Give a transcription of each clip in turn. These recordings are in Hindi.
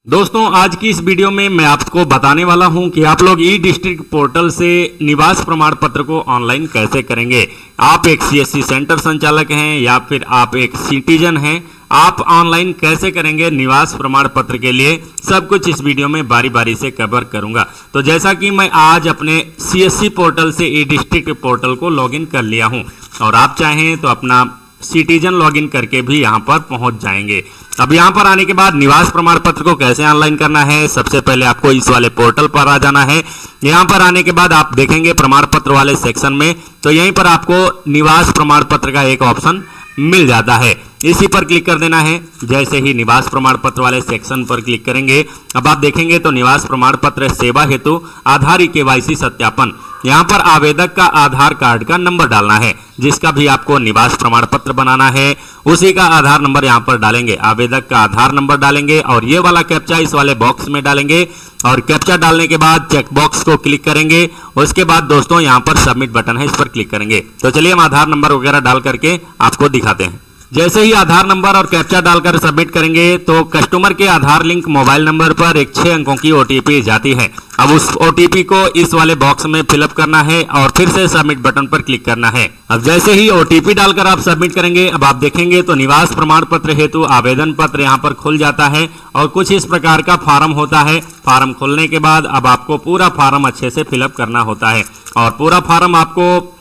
दोस्तों आज की इस वीडियो में मैं आपको बताने वाला हूं कि आप लोग ई डिस्ट्रिक्ट पोर्टल से निवास प्रमाण पत्र को ऑनलाइन कैसे करेंगे। आप एक सीएससी सेंटर संचालक हैं या फिर आप एक सिटीजन हैं, आप ऑनलाइन कैसे करेंगे निवास प्रमाण पत्र के लिए, सब कुछ इस वीडियो में बारी बारी से कवर करूंगा। तो जैसा कि मैं आज अपने सीएससी पोर्टल से ई डिस्ट्रिक्ट पोर्टल को लॉगिन कर लिया हूं और आप चाहें तो अपना सिटीजन लॉगिन करके भी यहां पर पहुंच जाएंगे। अब यहां पर आने के बाद निवास प्रमाण पत्र को कैसे ऑनलाइन करना है, सबसे पहले आपको इस वाले पोर्टल पर आ जाना है। यहां पर आने के बाद आप देखेंगे प्रमाण पत्र वाले सेक्शन में, तो यहीं पर आपको निवास प्रमाण पत्र का एक ऑप्शन मिल जाता है, इसी पर क्लिक कर देना है। जैसे ही निवास प्रमाण पत्र वाले सेक्शन पर क्लिक करेंगे, अब आप देखेंगे तो निवास प्रमाण पत्र सेवा हेतु आधार केवाईसी सत्यापन, यहाँ पर आवेदक का आधार कार्ड का नंबर डालना है। जिसका भी आपको निवास प्रमाण पत्र बनाना है उसी का आधार नंबर यहाँ पर डालेंगे, आवेदक का आधार नंबर डालेंगे और ये वाला कैप्चा इस वाले बॉक्स में डालेंगे और कैप्चा डालने के बाद चेक बॉक्स को क्लिक करेंगे। उसके बाद दोस्तों यहाँ पर सबमिट बटन है, इस पर क्लिक करेंगे। तो चलिए हम आधार नंबर वगैरह डाल करके आपको दिखाते हैं। जैसे ही आधार नंबर और कैप्चा डालकर सबमिट करेंगे तो कस्टमर के आधार लिंक मोबाइल नंबर पर एक 6 अंकों की ओटीपी जाती है। अब उस ओटीपी को इस वाले बॉक्स में फिलअप करना है और फिर से सबमिट बटन पर क्लिक करना है। अब जैसे ही ओटीपी डालकर आप सबमिट करेंगे, अब आप देखेंगे तो निवास प्रमाण पत्र हेतु आवेदन पत्र यहाँ पर खुल जाता है और कुछ इस प्रकार का फॉर्म होता है। फॉर्म खुलने के बाद अब आपको पूरा फॉर्म अच्छे से फिलअप करना होता है और पूरा फॉर्म आपको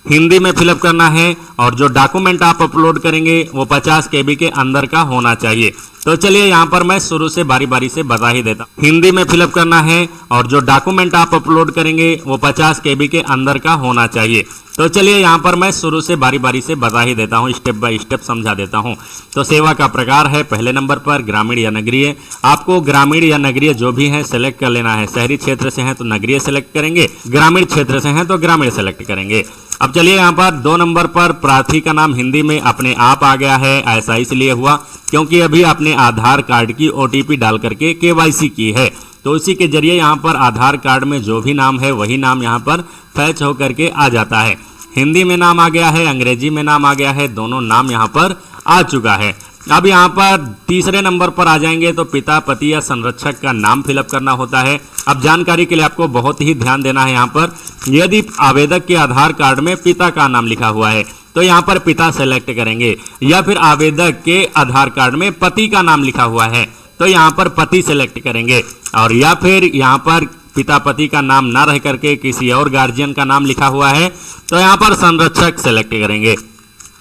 हिंदी में फिलअप करना है और जो डॉक्यूमेंट आप अपलोड करेंगे वो 50 KB के अंदर का होना चाहिए। तो चलिए यहाँ पर मैं शुरू से बारी बारी से बता ही देता हूँ। हिंदी में फिलअप करना है और जो डॉक्यूमेंट आप अपलोड करेंगे वो 50 KB के अंदर का होना चाहिए। तो चलिए यहाँ पर मैं शुरू से बारी बारी से बता ही देता हूँ, स्टेप बाय स्टेप समझा देता हूँ। तो सेवा का प्रकार है पहले नंबर पर ग्रामीण या नगरीय। आपको ग्रामीण या नगरीय जो भी है सेलेक्ट कर लेना है। शहरी क्षेत्र से हैं तो नगरीय सेलेक्ट करेंगे, ग्रामीण क्षेत्र से हैं तो ग्रामीण सेलेक्ट करेंगे। अब चलिए यहाँ पर 2 नंबर पर प्रार्थी का नाम हिंदी में अपने आप आ गया है। ऐसा इसलिए हुआ क्योंकि अभी आपने आधार कार्ड की ओटीपी डाल करके केवाईसी की है, तो उसी के जरिए यहाँ पर आधार कार्ड में जो भी नाम है वही नाम यहाँ पर फैच होकर के आ जाता है। हिंदी में नाम आ गया है, अंग्रेजी में नाम आ गया है, दोनों नाम यहाँ पर आ चुका है। अब यहाँ पर तीसरे नंबर पर आ जाएंगे तो पिता, पति या संरक्षक का नाम फिलअप करना होता है। अब जानकारी के लिए आपको बहुत ही ध्यान देना है। यहाँ पर यदि आवेदक के आधार कार्ड में पिता का नाम लिखा हुआ है तो यहाँ पर पिता सेलेक्ट करेंगे, या फिर आवेदक के आधार कार्ड में पति का नाम लिखा हुआ है तो यहाँ पर पति सेलेक्ट करेंगे, और या फिर यहाँ पर पिता पति का नाम ना रह करके किसी और गार्जियन का नाम लिखा हुआ है तो यहाँ पर संरक्षक सेलेक्ट करेंगे।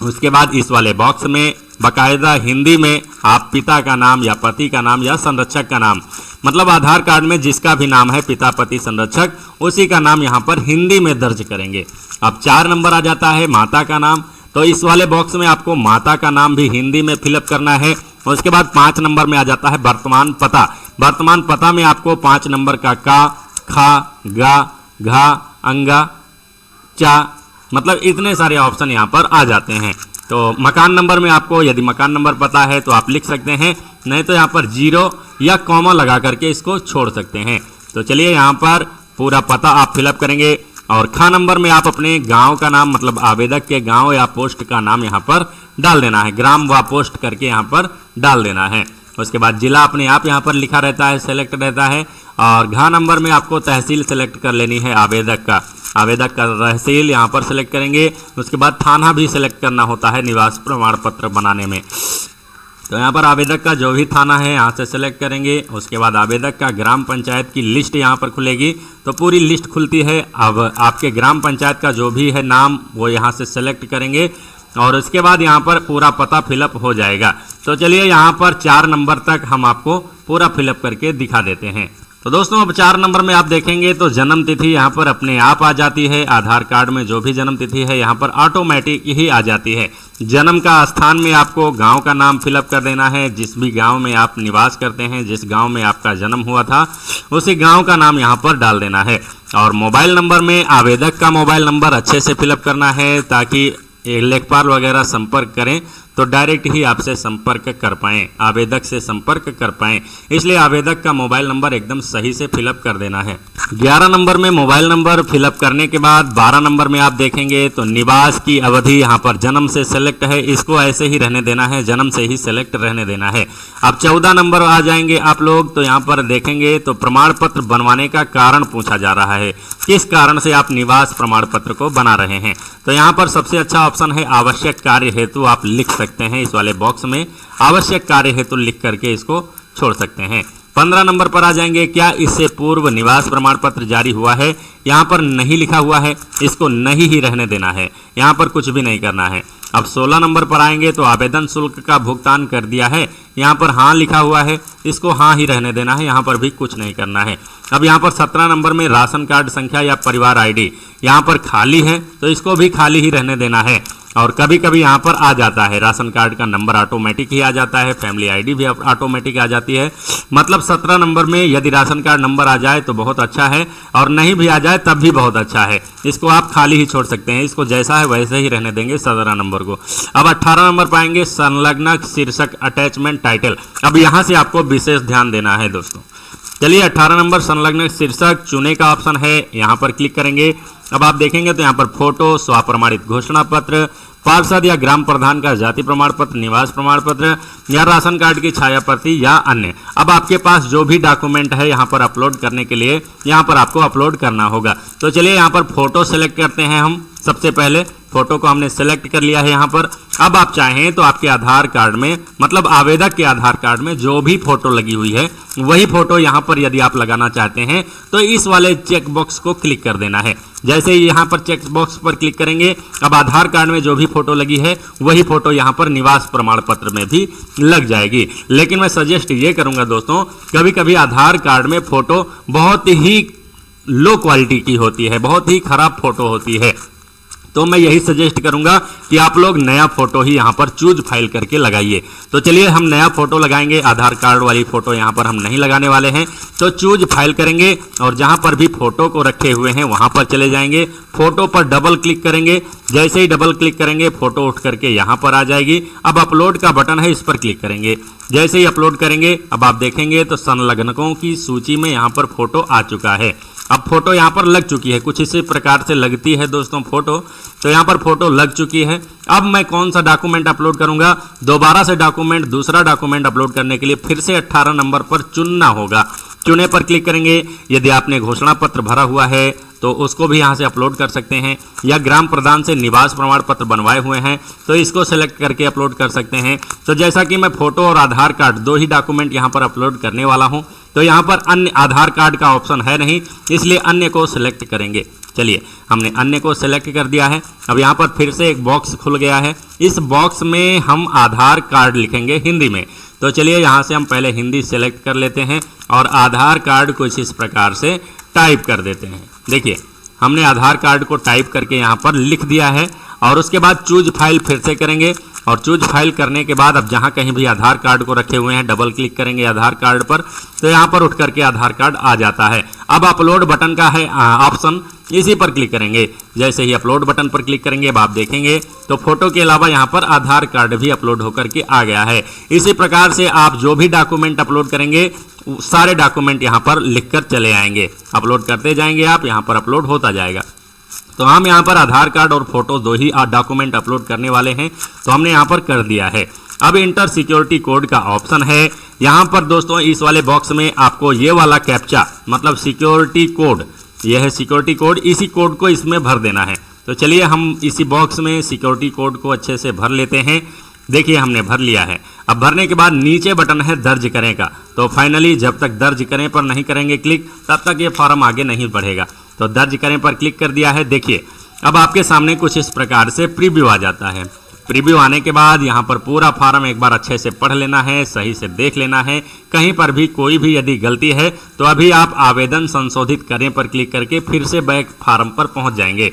उसके बाद इस वाले बॉक्स में बाकायदा हिंदी में आप पिता का नाम या पति का नाम या संरक्षक का नाम, मतलब आधार कार्ड में जिसका भी नाम है पिता, पति, संरक्षक, उसी का नाम यहाँ पर हिंदी में दर्ज करेंगे। अब 4 नंबर आ जाता है माता का नाम, तो इस वाले बॉक्स में आपको माता का नाम भी हिंदी में फिलअप करना है। उसके बाद 5 नंबर में आ जाता है वर्तमान पता। वर्तमान पता में आपको 5 नंबर का खा, गा, घा, अंगा, चा, मतलब इतने सारे ऑप्शन यहाँ पर आ जाते हैं। तो मकान नंबर में आपको यदि मकान नंबर पता है तो आप लिख सकते हैं, नहीं तो यहाँ पर 0 या कॉमा लगा करके इसको छोड़ सकते हैं। तो चलिए यहाँ पर पूरा पता आप फिलअप करेंगे और खा नंबर में आप अपने गांव का नाम, मतलब आवेदक के गांव या पोस्ट का नाम यहाँ पर डाल देना है, ग्राम व पोस्ट करके यहाँ पर डाल देना है। उसके बाद जिला अपने आप यहाँ पर लिखा रहता है, सेलेक्ट रहता है। और घा नंबर में आपको तहसील सेलेक्ट कर लेनी है आवेदक का तहसील यहाँ पर सेलेक्ट करेंगे। उसके बाद थाना भी सेलेक्ट करना होता है निवास प्रमाण पत्र बनाने में, तो यहाँ पर आवेदक का जो भी थाना है यहाँ से सेलेक्ट करेंगे। उसके बाद आवेदक का ग्राम पंचायत की लिस्ट यहाँ पर खुलेगी, तो पूरी लिस्ट खुलती है। अब आपके ग्राम पंचायत का जो भी है नाम वो यहाँ से सेलेक्ट करेंगे और उसके बाद यहाँ पर पूरा पता फिलअप हो जाएगा। तो चलिए यहाँ पर 4 नंबर तक हम आपको पूरा फिलअप करके दिखा देते हैं। तो दोस्तों अब 4 नंबर में आप देखेंगे तो जन्म तिथि यहाँ पर अपने आप आ जाती है। आधार कार्ड में जो भी जन्म तिथि है यहाँ पर ऑटोमेटिक ही आ जाती है। जन्म का स्थान में आपको गांव का नाम फिलअप कर देना है, जिस भी गांव में आप निवास करते हैं, जिस गांव में आपका जन्म हुआ था उसी गांव का नाम यहाँ पर डाल देना है। और मोबाइल नंबर में आवेदक का मोबाइल नंबर अच्छे से फिलअप करना है ताकि लेखपाल वगैरह संपर्क करें तो डायरेक्ट ही आपसे संपर्क कर पाएँ, आवेदक से संपर्क कर पाएँ। इसलिए आवेदक का मोबाइल नंबर एकदम सही से फिलअप कर देना है। 11 नंबर में मोबाइल नंबर फिलअप करने के बाद 12 नंबर में आप देखेंगे तो निवास की अवधि यहाँ पर जन्म से सेलेक्ट है, इसको ऐसे ही रहने देना है, जन्म से ही सेलेक्ट रहने देना है। अब 14 नंबर आ जाएंगे आप लोग, तो यहाँ पर देखेंगे तो प्रमाण पत्र बनवाने का कारण पूछा जा रहा है, किस कारण से आप निवास प्रमाण पत्र को बना रहे हैं। तो यहाँ पर सबसे अच्छा ऑप्शन है आवश्यक कार्य हेतु, आप लिख सकते हैं इस वाले बॉक्स में आवश्यक कार्य हेतु लिख करके इसको छोड़ सकते हैं। 15 नंबर पर आ जाएंगे, क्या इससे पूर्व निवास प्रमाण पत्र जारी हुआ है, यहाँ पर नहीं लिखा हुआ है, इसको नहीं ही रहने देना है, यहाँ पर कुछ भी नहीं करना है। अब 16 नंबर पर आएंगे तो आवेदन शुल्क का भुगतान कर दिया है, यहाँ पर हाँ लिखा हुआ है, इसको हाँ ही रहने देना है, यहाँ पर भी कुछ नहीं करना है। अब यहाँ पर 17 नंबर में राशन कार्ड संख्या या परिवार आईडी यहाँ पर खाली है, तो इसको भी खाली ही रहने देना है। और कभी कभी यहाँ पर आ जाता है राशन कार्ड का नंबर ऑटोमेटिक ही आ जाता है, फैमिली आईडी भी ऑटोमेटिक आ जाती है। मतलब 17 नंबर में यदि राशन कार्ड नंबर आ जाए तो बहुत अच्छा है, और नहीं भी आ जाए तब भी बहुत अच्छा है, इसको आप खाली ही छोड़ सकते हैं, इसको जैसा है वैसे ही रहने देंगे 17 नंबर को। अब 18 नंबर पाएंगे संलग्न शीर्षक अटैचमेंट टाइटल। अब यहाँ से आपको विशेष ध्यान देना है दोस्तों। चलिए 18 नंबर संलग्न शीर्षक चुने का ऑप्शन है, यहाँ पर क्लिक करेंगे। अब आप देखेंगे तो यहाँ पर फोटो, स्वप्रमाणित घोषणा पत्र, पार्षद या ग्राम प्रधान का जाति प्रमाण पत्र, निवास प्रमाण पत्र या राशन कार्ड की छाया प्रति या अन्य। अब आपके पास जो भी डॉक्यूमेंट है यहाँ पर अपलोड करने के लिए यहाँ पर आपको अपलोड करना होगा। तो चलिए यहाँ पर फोटो सेलेक्ट करते हैं हम। सबसे पहले फोटो को हमने सेलेक्ट कर लिया है यहाँ पर। अब आप चाहें तो आपके आधार कार्ड में, मतलब आवेदक के आधार कार्ड में जो भी फोटो लगी हुई है वही फोटो यहाँ पर यदि आप लगाना चाहते हैं तो इस वाले चेक बॉक्स को क्लिक कर देना है। जैसे ही यहाँ पर चेक बॉक्स पर क्लिक करेंगे, अब आधार कार्ड में जो भी फोटो लगी है वही फोटो यहाँ पर निवास प्रमाण पत्र में भी लग जाएगी। लेकिन मैं सजेस्ट ये करूँगा दोस्तों, कभी कभी आधार कार्ड में फोटो बहुत ही लो क्वालिटी की होती है, बहुत ही खराब फोटो होती है, तो मैं यही सजेस्ट करूंगा कि आप लोग नया फोटो ही यहाँ पर चूज फाइल करके लगाइए। तो चलिए हम नया फोटो लगाएंगे, आधार कार्ड वाली फोटो यहाँ पर हम नहीं लगाने वाले हैं। तो चूज फाइल करेंगे और जहाँ पर भी फोटो को रखे हुए हैं वहाँ पर चले जाएंगे, फोटो पर डबल क्लिक करेंगे। जैसे ही डबल क्लिक करेंगे फोटो उठ करके यहाँ पर आ जाएगी। अब अपलोड का बटन है, इस पर क्लिक करेंगे। जैसे ही अपलोड करेंगे अब आप देखेंगे तो संलग्नकों की सूची में यहाँ पर फोटो आ चुका है। अब फोटो यहाँ पर लग चुकी है, कुछ इसी प्रकार से लगती है दोस्तों फोटो। तो यहाँ पर फोटो लग चुकी है। अब मैं कौन सा डॉक्यूमेंट अपलोड करूँगा, दोबारा से डॉक्यूमेंट, दूसरा डॉक्यूमेंट अपलोड करने के लिए फिर से 18 नंबर पर चुनना होगा। चुने पर क्लिक करेंगे। यदि आपने घोषणा पत्र भरा हुआ है तो उसको भी यहाँ से अपलोड कर सकते हैं, या ग्राम प्रधान से निवास प्रमाण पत्र बनवाए हुए हैं तो इसको सेलेक्ट करके अपलोड कर सकते हैं। तो जैसा कि मैं फोटो और आधार कार्ड दो ही डॉक्यूमेंट यहाँ पर अपलोड करने वाला हूँ, तो यहाँ पर अन्य आधार कार्ड का ऑप्शन है नहीं, इसलिए अन्य को सिलेक्ट करेंगे। चलिए हमने अन्य को सिलेक्ट कर दिया है। अब यहाँ पर फिर से एक बॉक्स खुल गया है, इस बॉक्स में हम आधार कार्ड लिखेंगे हिंदी में। तो चलिए यहाँ से हम पहले हिंदी सेलेक्ट कर लेते हैं और आधार कार्ड कुछ इस प्रकार से टाइप कर देते हैं। देखिए हमने आधार कार्ड को टाइप करके यहाँ पर लिख दिया है और उसके बाद चूज फाइल फिर से करेंगे और चूज फाइल करने के बाद अब जहाँ कहीं भी आधार कार्ड को रखे हुए हैं डबल क्लिक करेंगे आधार कार्ड पर, तो यहाँ पर उठ करके आधार कार्ड आ जाता है। अब अपलोड बटन का है ऑप्शन, इसी पर क्लिक करेंगे। जैसे ही अपलोड बटन पर क्लिक करेंगे अब आप देखेंगे तो फोटो के अलावा यहाँ पर आधार कार्ड भी अपलोड होकर के आ गया है। इसी प्रकार से आप जो भी डॉक्यूमेंट अपलोड करेंगे सारे डॉक्यूमेंट यहाँ पर लिख कर चले आएंगे, अपलोड करते जाएंगे आप, यहाँ पर अपलोड होता जाएगा। तो हम यहाँ पर आधार कार्ड और फोटो दो ही डॉक्यूमेंट अपलोड करने वाले हैं, तो हमने यहाँ पर कर दिया है। अब इंटर सिक्योरिटी कोड का ऑप्शन है यहाँ पर दोस्तों। इस वाले बॉक्स में आपको ये वाला कैप्चा, मतलब सिक्योरिटी कोड, यह है सिक्योरिटी कोड, इसी कोड को इसमें भर देना है। तो चलिए हम इसी बॉक्स में सिक्योरिटी कोड को अच्छे से भर लेते हैं। देखिए हमने भर लिया है। अब भरने के बाद नीचे बटन है दर्ज करें का, तो फाइनली जब तक दर्ज करें पर नहीं करेंगे क्लिक तब तक ये फॉर्म आगे नहीं बढ़ेगा। तो दर्ज करें पर क्लिक कर दिया है। देखिए अब आपके सामने कुछ इस प्रकार से प्रीव्यू आ जाता है। प्रीव्यू आने के बाद यहाँ पर पूरा फॉर्म एक बार अच्छे से पढ़ लेना है, सही से देख लेना है। कहीं पर भी कोई भी यदि गलती है तो अभी आप आवेदन संशोधित करें पर क्लिक करके फिर से बैक फॉर्म पर पहुँच जाएंगे।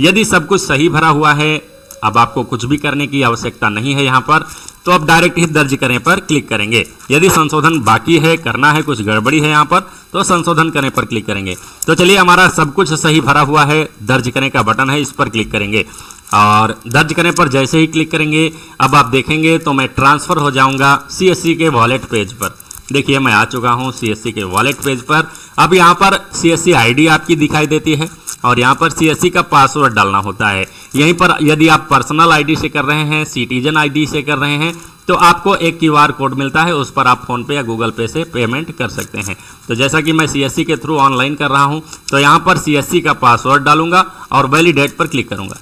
यदि सब कुछ सही भरा हुआ है, अब आपको कुछ भी करने की आवश्यकता नहीं है यहाँ पर, तो अब डायरेक्ट ही दर्ज करें पर क्लिक करेंगे। यदि संशोधन बाकी है, करना है, कुछ गड़बड़ी है यहाँ पर, तो संशोधन करें पर क्लिक करेंगे। तो चलिए हमारा सब कुछ सही भरा हुआ है, दर्ज करें का बटन है, इस पर क्लिक करेंगे। और दर्ज करने पर जैसे ही क्लिक करेंगे अब आप देखेंगे तो मैं ट्रांसफ़र हो जाऊंगा CSC के वॉलेट पेज पर। देखिए मैं आ चुका हूं CSC के वॉलेट पेज पर। अब यहां पर CSC आईडी आपकी दिखाई देती है और यहां पर CSC का पासवर्ड डालना होता है। यहीं पर यदि आप पर्सनल आईडी से कर रहे हैं, सिटीजन आईडी से कर रहे हैं, तो आपको एक QR कोड मिलता है, उस पर आप फ़ोन पे या गूगल पे से पेमेंट कर सकते हैं। तो जैसा कि मैं CSC के थ्रू ऑनलाइन कर रहा हूं, तो यहां पर CSC का पासवर्ड डालूंगा और वैलिडेट पर क्लिक करूंगा।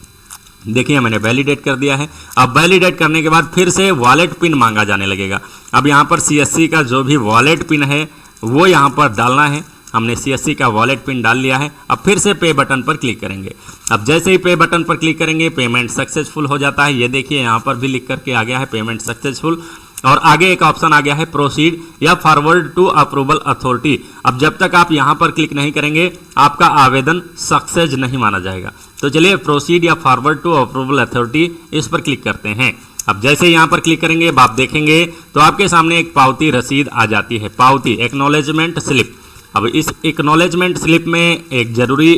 देखिए मैंने वैलिडेट कर दिया है। अब वैलिडेट करने के बाद फिर से वॉलेट पिन मांगा जाने लगेगा। अब यहाँ पर CSC का जो भी वॉलेट पिन है वो यहाँ पर डालना है। हमने CSC का वॉलेट पिन डाल लिया है। अब फिर से पे बटन पर क्लिक करेंगे। अब जैसे ही पे बटन पर क्लिक करेंगे पेमेंट सक्सेसफुल हो जाता है। ये देखिए यहाँ पर भी लिख करके आ गया है पेमेंट सक्सेसफुल, और आगे एक ऑप्शन आ गया है प्रोसीड या फॉरवर्ड टू अप्रूवल अथॉरिटी। अब जब तक आप यहाँ पर क्लिक नहीं करेंगे आपका आवेदन सक्सेस नहीं माना जाएगा। तो चलिए प्रोसीड या फॉरवर्ड टू अप्रूवल अथॉरिटी इस पर क्लिक करते हैं। अब जैसे यहाँ पर क्लिक करेंगे आप देखेंगे तो आपके सामने एक पावती रसीद आ जाती है, पावती एक्नॉलेजमेंट स्लिप। अब इस एक्नॉलेजमेंट स्लिप में एक जरूरी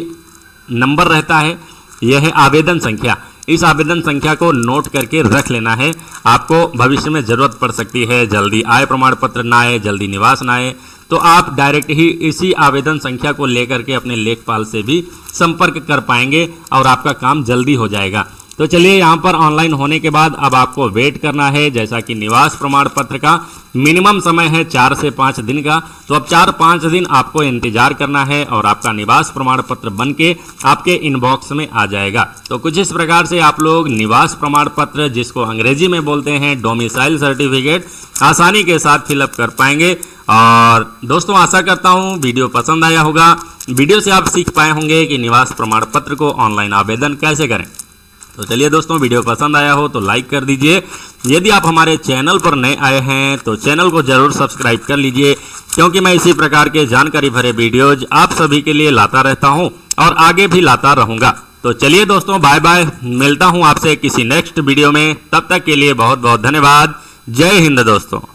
नंबर रहता है, यह है आवेदन संख्या। इस आवेदन संख्या को नोट करके रख लेना है, आपको भविष्य में ज़रूरत पड़ सकती है। जल्दी आय प्रमाण पत्र ना आए, जल्दी निवास ना आए, तो आप डायरेक्ट ही इसी आवेदन संख्या को लेकर के अपने लेखपाल से भी संपर्क कर पाएंगे और आपका काम जल्दी हो जाएगा। तो चलिए यहाँ पर ऑनलाइन होने के बाद अब आपको वेट करना है। जैसा कि निवास प्रमाण पत्र का मिनिमम समय है 4 से 5 दिन का, तो अब 4-5 दिन आपको इंतजार करना है और आपका निवास प्रमाण पत्र बन के आपके इनबॉक्स में आ जाएगा। तो कुछ इस प्रकार से आप लोग निवास प्रमाण पत्र, जिसको अंग्रेजी में बोलते हैं डोमिसाइल सर्टिफिकेट, आसानी के साथ फिलअप कर पाएंगे। और दोस्तों आशा करता हूँ वीडियो पसंद आया होगा। वीडियो से आप सीख पाए होंगे कि निवास प्रमाण पत्र को ऑनलाइन आवेदन कैसे करें। तो चलिए दोस्तों, वीडियो पसंद आया हो तो लाइक कर दीजिए। यदि आप हमारे चैनल पर नए आए हैं तो चैनल को जरूर सब्सक्राइब कर लीजिए, क्योंकि मैं इसी प्रकार के जानकारी भरे वीडियोज आप सभी के लिए लाता रहता हूं और आगे भी लाता रहूंगा। तो चलिए दोस्तों, बाय बाय, मिलता हूं आपसे किसी नेक्स्ट वीडियो में। तब तक के लिए बहुत बहुत धन्यवाद। जय हिंद दोस्तों।